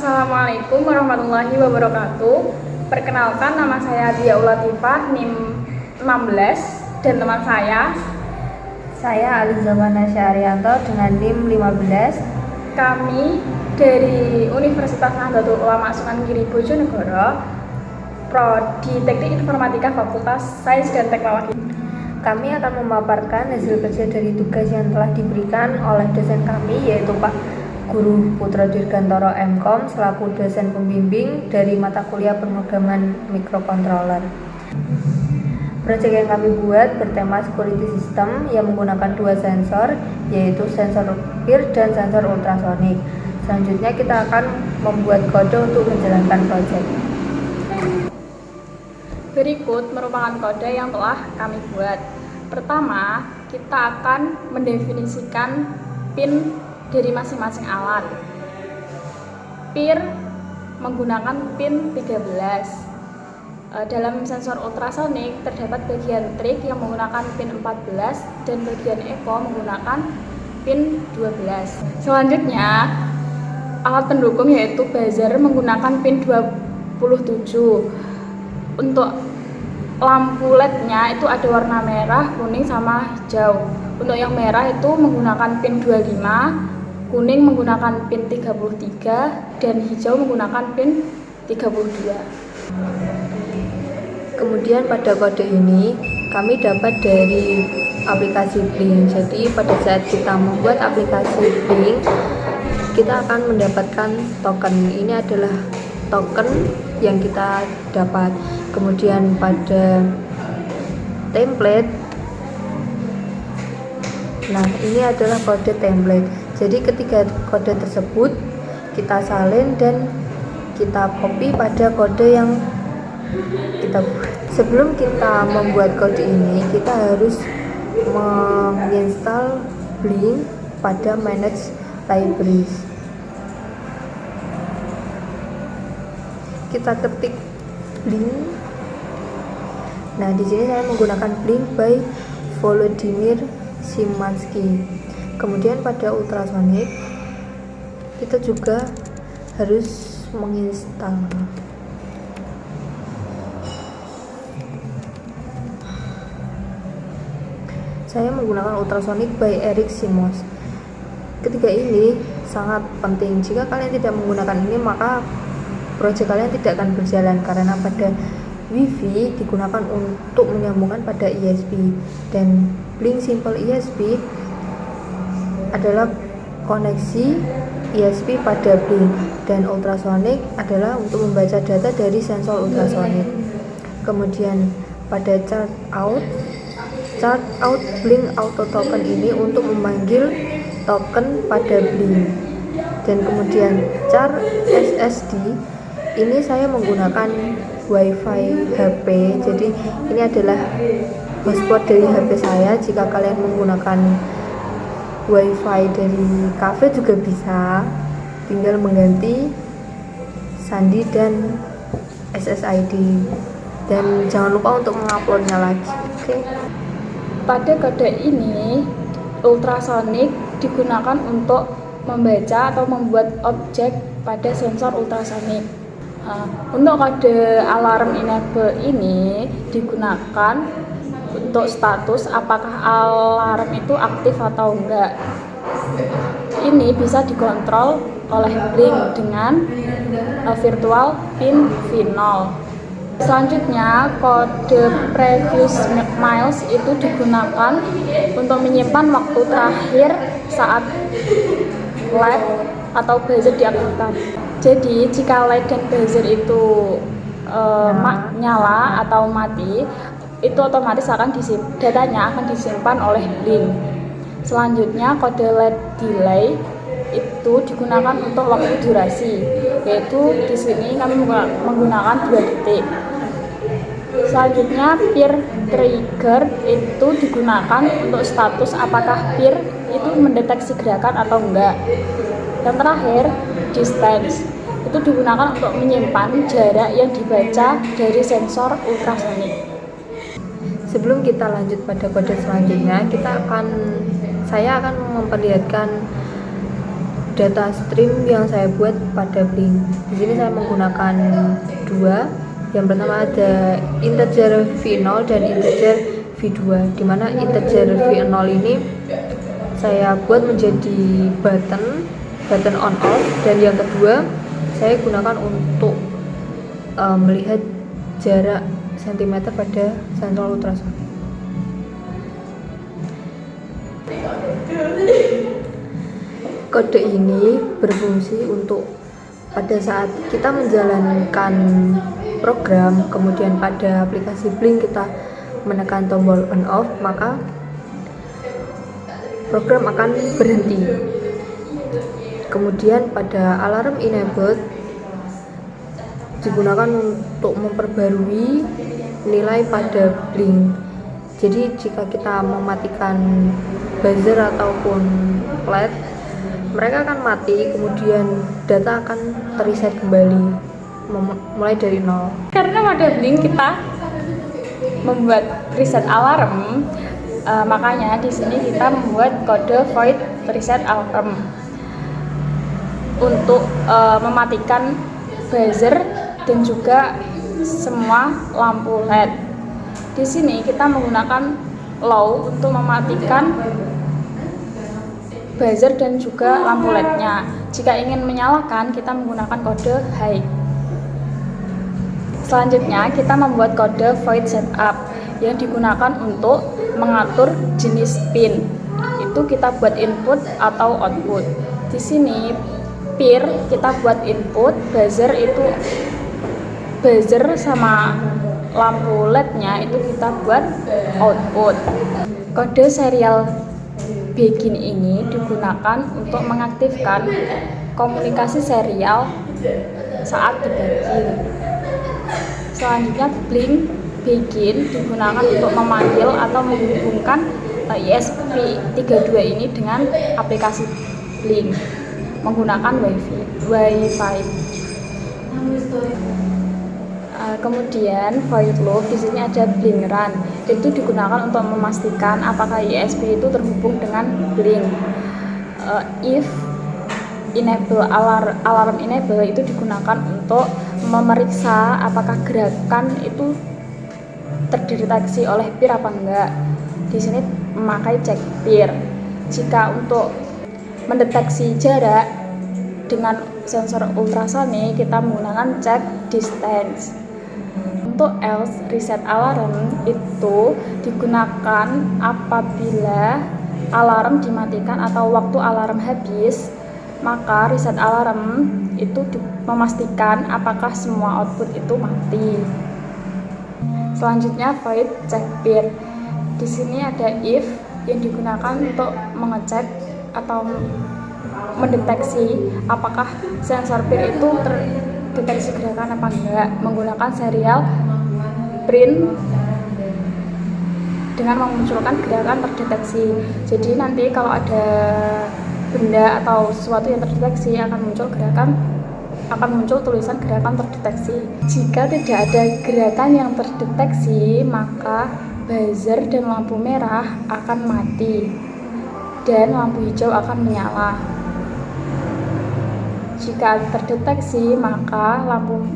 Assalamualaikum warahmatullahi wabarakatuh. Perkenalkan, nama saya Diaul Latifah, NIM 16, dan teman saya Alizamana Syarianto dengan NIM 15. kami dari Universitas Nahdlatul Ulama Sunan Giri Bojonegoro, Prodi Teknik Informatika Fakultas Sains dan Teknologi. Kami akan memaparkan hasil kerja dari tugas yang telah diberikan oleh dosen kami, yaitu Pak Guru Putra Dirgantoro MKom selaku dosen pembimbing dari mata kuliah pemrograman mikrokontroler. Proyek yang kami buat bertema security system yang menggunakan dua sensor, yaitu sensor PIR dan sensor ultrasonik. Selanjutnya kita akan membuat kode untuk menjalankan proyek. Berikut merupakan kode yang telah kami buat. Pertama, kita akan mendefinisikan pin dari masing-masing alat. PIR menggunakan pin 13. Dalam sensor ultrasonik terdapat bagian trig yang menggunakan pin 14 dan bagian echo menggunakan pin 12. Selanjutnya, alat pendukung yaitu buzzer menggunakan pin 27. Untuk lampu LED-nya itu ada warna merah, kuning, sama hijau. Untuk yang merah itu menggunakan pin 25, kuning menggunakan pin 33, dan hijau menggunakan pin 32. Kemudian pada kode ini kami dapat dari aplikasi Blink. Jadi pada saat kita membuat aplikasi Blink, kita akan mendapatkan token. Ini adalah token yang kita dapat. Kemudian pada template, nah ini adalah kode template. Jadi ketiga kode tersebut kita salin dan kita copy pada kode yang kita buat. Sebelum kita membuat kode ini, kita harus menginstal Blink pada manage libraries. Kita ketik Blink. Nah, di sini saya menggunakan Blink by Volodymyr Szymanski. Kemudian pada ultrasonic kita juga harus menginstal. Saya menggunakan ultrasonic by Eric Simos. Ketiga ini sangat penting. Jika kalian tidak menggunakan ini, maka proyek kalian tidak akan berjalan, karena pada Wi-Fi digunakan untuk menyambungkan pada ISP, dan Blink Simple ISP adalah koneksi ISP pada Blink, dan ultrasonic adalah untuk membaca data dari sensor ultrasonic. Kemudian pada chart out Blink auto token ini untuk memanggil token pada Blink. Dan kemudian char SSD ini saya menggunakan WiFi HP. Jadi ini adalah hotspot dari HP saya. Jika kalian menggunakan WiFi dari cafe juga bisa, tinggal mengganti sandi dan SSID, dan jangan lupa untuk menguploadnya lagi. Oke. Pada kode ini, ultrasonic digunakan untuk membaca atau membuat objek pada sensor ultrasonic. Untuk kode alarm enable ini digunakan untuk status apakah alarm itu aktif atau enggak. Ini bisa dikontrol oleh Blink dengan virtual pin V0. Selanjutnya, kode previous miles itu digunakan untuk menyimpan waktu terakhir saat LED atau buzzer diaktifkan. Jadi, jika LED dan buzzer itu nyala atau mati, itu otomatis datanya akan disimpan oleh Blink. Selanjutnya, kode LED delay itu digunakan untuk waktu durasi, yaitu di sini kami menggunakan 2 detik. Selanjutnya, PIR trigger itu digunakan untuk status apakah PIR itu mendeteksi gerakan atau enggak. Yang terakhir, distance itu digunakan untuk menyimpan jarak yang dibaca dari sensor ultrasonik. Sebelum kita lanjut pada kode selanjutnya, saya akan memperlihatkan data stream yang saya buat pada Blink. Di sini saya menggunakan dua. Yang pertama ada integer v0 dan integer v2, dimana integer v0 ini saya buat menjadi button on off, dan yang kedua saya gunakan untuk melihat jarak cm pada sensor ultrasonik. Kode ini berfungsi untuk pada saat kita menjalankan program, kemudian pada aplikasi Blink kita menekan tombol on off, maka program akan berhenti. Kemudian pada alarm enabled digunakan untuk memperbarui nilai pada Blink. Jadi jika kita mematikan buzzer ataupun LED, mereka akan mati, kemudian data akan reset kembali mulai dari nol. Karena pada Blink kita membuat reset alarm, makanya di sini kita membuat kode void reset alarm untuk mematikan buzzer dan juga semua lampu LED. Di sini kita menggunakan low untuk mematikan buzzer dan juga lampu LED-nya. Jika ingin menyalakan, kita menggunakan kode high. Selanjutnya kita membuat kode void setup yang digunakan untuk mengatur jenis pin. Itu kita buat input atau output. Di sini peer kita buat input, buzzer sama lampu LED-nya itu kita buat output. Kode serial begin ini digunakan untuk mengaktifkan komunikasi serial saat dibegin. Selanjutnya Blink begin digunakan untuk memanggil atau menghubungkan ESP32 ini dengan aplikasi Blink menggunakan Wi-Fi. Kemudian void loop, di sini ada Blink run. Itu digunakan untuk memastikan apakah ESP itu terhubung dengan Blink. If enable alarm enable itu digunakan untuk memeriksa apakah gerakan itu terdeteksi oleh peer apa enggak. Di sini memakai check peer. Jika untuk mendeteksi jarak dengan sensor ultrasonik, kita menggunakan check distance. Untuk else reset alarm itu digunakan apabila alarm dimatikan atau waktu alarm habis, maka reset alarm itu memastikan apakah semua output itu mati. Selanjutnya void check peer. Di sini ada if yang digunakan untuk mengecek atau mendeteksi apakah sensor peer itu terdeteksi gerakan apa enggak, menggunakan serial print dengan memunculkan gerakan terdeteksi. Jadi nanti kalau ada benda atau sesuatu yang terdeteksi akan muncul tulisan gerakan terdeteksi. Jika tidak ada gerakan yang terdeteksi, maka buzzer dan lampu merah akan mati dan lampu hijau akan menyala. Jika terdeteksi, maka lampu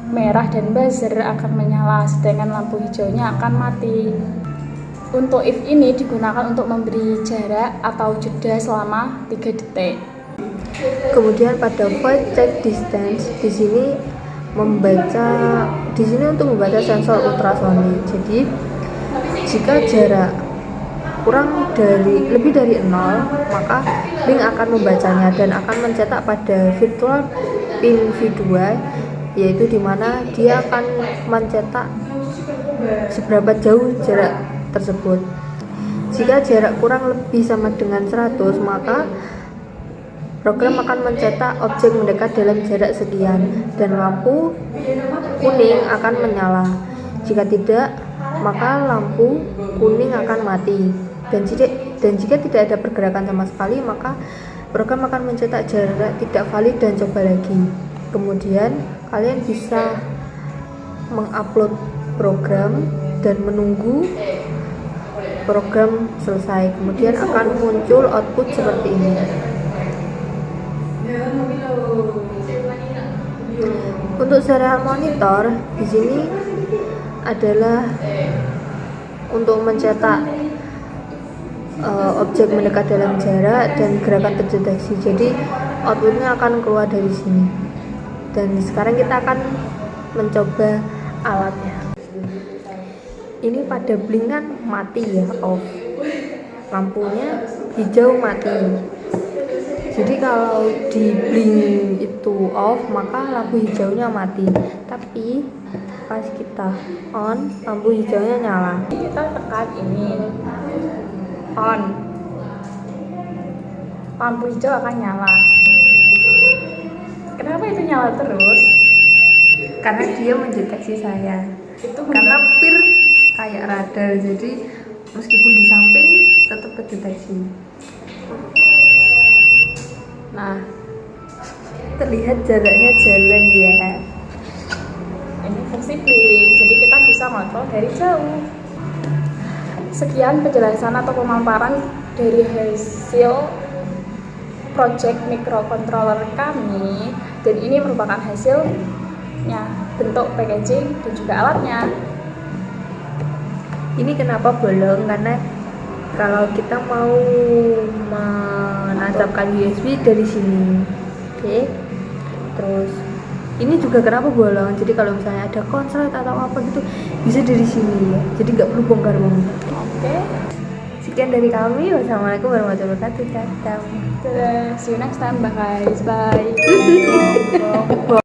merah dan buzzer akan menyala, sedangkan lampu hijaunya akan mati. Untuk if ini digunakan untuk memberi jarak atau jeda selama 3 detik. Kemudian pada void check distance, di sini untuk membaca sensor ultrasonik. Jadi jika jarak lebih dari 0, maka Blink akan membacanya dan akan mencetak pada virtual pin V2, yaitu dimana dia akan mencetak seberapa jauh jarak tersebut. Jika jarak kurang lebih sama dengan 100, maka program akan mencetak objek mendekat dalam jarak sekian dan lampu kuning akan menyala. Jika tidak, maka lampu kuning akan mati. Dan jika tidak ada pergerakan sama sekali, maka program akan mencetak jarak tidak valid dan coba lagi. Kemudian kalian bisa mengupload program dan menunggu program selesai. Kemudian akan muncul output seperti ini. Untuk serial monitor di sini adalah untuk mencetak objek mendekat dalam jarak dan gerakan terdeteksi. Jadi outputnya akan keluar dari sini. Dan sekarang kita akan mencoba alatnya. Ini pada blink kan mati ya, off. Lampunya hijau mati. Jadi kalau di blink itu off, maka lampu hijaunya mati. Tapi pas kita on, lampu hijaunya nyala. Kita tekan ini on, lampu hijau akan nyala. Kenapa itu nyala terus? Karena dia mendeteksi saya. Itu Karena pir kayak radar, jadi meskipun di samping tetap kedeteksi. nah, Terlihat jaraknya jalan ya. ini fungsi blink, jadi kita bisa ngontrol dari jauh. Sekian penjelasan atau pemaparan dari hasil project microcontroller kami, dan ini merupakan hasilnya, bentuk packaging dan juga alatnya. Ini kenapa bolong? Karena kalau kita mau menancapkan USB dari sini, oke. Terus ini juga kenapa bolong? Jadi kalau misalnya ada konslet atau apa gitu bisa dari sini ya. Jadi nggak perlu bongkar-bongkar. Oke, Sekian dari kami. Wassalamualaikum warahmatullahi wabarakatuh. Dadah. see you next time, bye guys, bye.